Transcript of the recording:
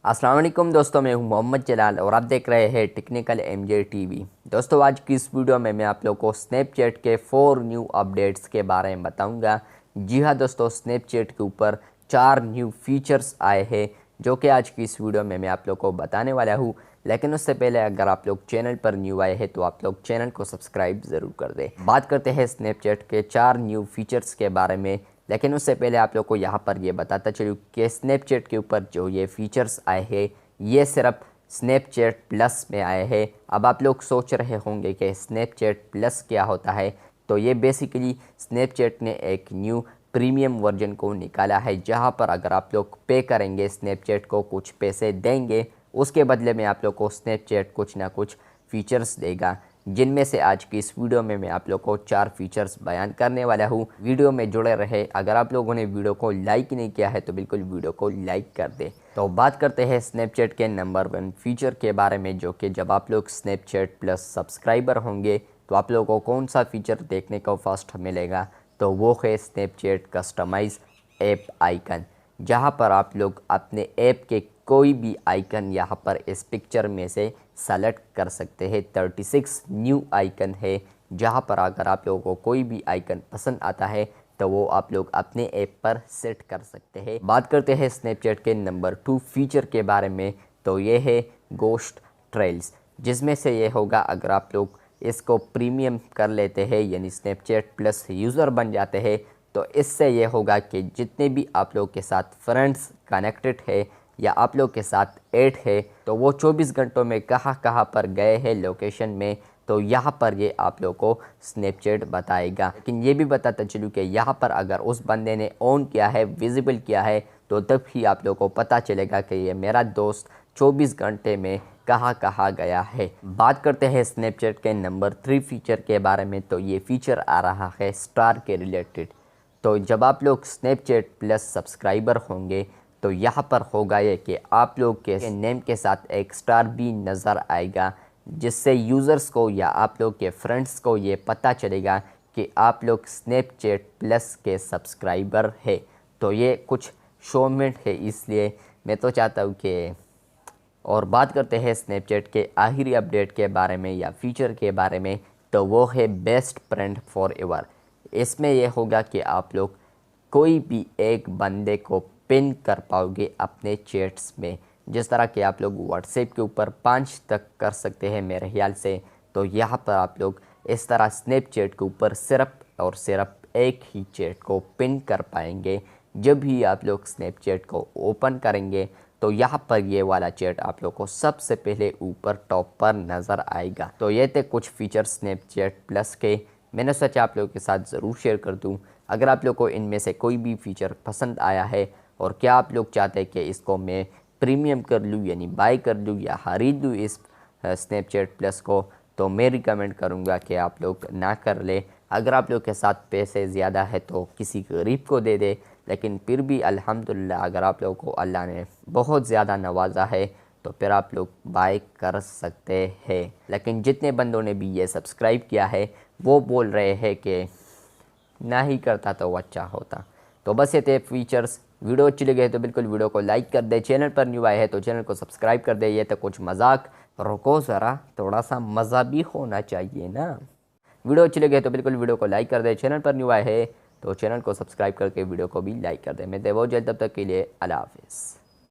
अस्सलाम वालेकुम दोस्तों, मैं हूं मोहम्मद जलाल और आप देख रहे हैं टेक्निकल एमजे टीवी। दोस्तों, आज की इस वीडियो में मैं आप लोगों को स्नैपचैट के 4 न्यू अपडेट्स के बारे में बताऊंगा। जी हां दोस्तों, स्नैपचैट के ऊपर 4 न्यू फीचर्स आए हैं जो कि आज की इस वीडियो में मैं आप लोगों को बताने वाला हूं। लेकिन उससे पहले अगर आप लोग चैनल पर न्यू आए हैं तो आप लोग चैनल को सब्सक्राइब ज़रूर कर दें। बात करते हैं स्नैपचैट के 4 न्यू फीचर्स के बारे में। लेकिन उससे पहले आप लोग को यहाँ पर ये बताता चलूँ कि स्नैपचैट के ऊपर जो ये फीचर्स आए हैं ये सिर्फ स्नैपचैट प्लस में आए हैं। अब आप लोग सोच रहे होंगे कि स्नैपचैट प्लस क्या होता है। तो ये बेसिकली स्नैपचैट ने एक न्यू प्रीमियम वर्जन को निकाला है, जहाँ पर अगर आप लोग पे करेंगे, स्नैपचैट को कुछ पैसे देंगे, उसके बदले में आप लोग को स्नैपचैट कुछ ना कुछ फीचर्स देगा, जिनमें से आज की इस वीडियो में मैं आप लोग को 4 फीचर्स बयान करने वाला हूँ। वीडियो में जुड़े रहे। अगर आप लोगों ने वीडियो को लाइक नहीं किया है तो बिल्कुल वीडियो को लाइक कर दे। तो बात करते हैं स्नैपचैट के नंबर 1 फीचर के बारे में, जो कि जब आप लोग स्नैपचैट प्लस सब्सक्राइबर होंगे तो आप लोगों को कौन सा फीचर देखने को फर्स्ट मिलेगा, तो वो है स्नैपचैट कस्टमाइज ऐप आइकन, जहाँ पर आप लोग अपने ऐप के कोई भी आइकन यहाँ पर इस पिक्चर में से सेलेक्ट कर सकते हैं। 36 न्यू आइकन है, जहाँ पर अगर आप लोगों को कोई भी आइकन पसंद आता है तो वो आप लोग अपने ऐप पर सेट कर सकते हैं। बात करते हैं स्नैपचैट के नंबर 2 फीचर के बारे में, तो ये है गोस्ट ट्रेल्स, जिसमें से ये होगा अगर आप लोग इसको प्रीमियम कर लेते हैं यानी स्नैपचैट प्लस यूज़र बन जाते हैं, तो इससे ये होगा कि जितने भी आप लोग के साथ फ्रेंड्स कनेक्टेड है या आप लोग के साथ ऐड है, तो वो 24 घंटों में कहाँ पर गए हैं लोकेशन में, तो यहाँ पर ये आप लोग को स्नैपचैट बताएगा। लेकिन ये भी बताता चलूँ कि यहाँ पर अगर उस बंदे ने ऑन किया है, विजिबल किया है, तो तब ही आप लोग को पता चलेगा कि ये मेरा दोस्त 24 घंटे में कहाँ गया है। बात करते हैं स्नैपचैट के नंबर 3 फीचर के बारे में, तो ये फीचर आ रहा है स्टार के रिलेटेड। तो जब आप लोग स्नैपचैट प्लस सब्सक्राइबर होंगे तो यहाँ पर होगा ये कि आप लोग के नेम के साथ एक स्टार भी नज़र आएगा, जिससे यूज़र्स को या आप लोग के फ्रेंड्स को ये पता चलेगा कि आप लोग स्नैपचैट प्लस के सब्सक्राइबर है। तो ये कुछ शोमेंट है, इसलिए मैं तो चाहता हूँ कि। और बात करते हैं स्नैपचैट के आखिरी अपडेट के बारे में या फीचर के बारे में, तो वो है बेस्ट फ्रेंड फॉर एवर। इसमें यह होगा कि आप लोग कोई भी एक बंदे को पिन कर पाओगे अपने चैट्स में। जिस तरह कि आप लोग व्हाट्सएप के ऊपर 5 तक कर सकते हैं मेरे ख्याल से, तो यहाँ पर आप लोग इस तरह स्नैपचैट के ऊपर सिर्फ और सिर्फ एक ही चैट को पिन कर पाएंगे। जब भी आप लोग स्नैपचैट को ओपन करेंगे तो यहाँ पर ये वाला चैट आप लोग को सबसे पहले ऊपर टॉप पर नज़र आएगा। तो ये थे कुछ फीचर स्नैपचैट प्लस के, मैंने सोचा आप लोगों के साथ ज़रूर शेयर कर दूं। अगर आप लोग को इनमें से कोई भी फ़ीचर पसंद आया है और क्या आप लोग चाहते हैं कि इसको मैं प्रीमियम कर लूँ यानी बाय कर लूँ या ख़रीद लूँ इस स्नैपचैट प्लस को, तो मैं रिकमेंड करूँगा कि आप लोग ना कर ले। अगर आप लोग के साथ पैसे ज़्यादा है तो किसी गरीब को दे दे, लेकिन फिर भी अल्हम्दुलिल्लाह अगर आप लोगों को अल्लाह ने बहुत ज़्यादा नवाजा है तो फिर आप लोग बाय कर सकते हैं। लेकिन जितने बंदों ने भी ये सब्सक्राइब किया है वो बोल रहे हैं कि ना ही करता तो अच्छा होता। तो बस ये थे फीचर्स। वीडियो अच्छी लगी है तो बिल्कुल वीडियो को लाइक कर दे। चैनल पर न्यू आए हैं तो चैनल को सब्सक्राइब कर दे। ये तो कुछ मजाक, रुको ज़रा, थोड़ा सा मज़ा भी होना चाहिए ना। वीडियो अच्छी लगी है तो बिल्कुल वीडियो को लाइक कर दे। चैनल पर न्यू आए हैं तो चैनल को सब्सक्राइब करके वीडियो को भी लाइक कर दे। मैं देवो जल्द, तब तक के लिए अल्लाह हाफिज़।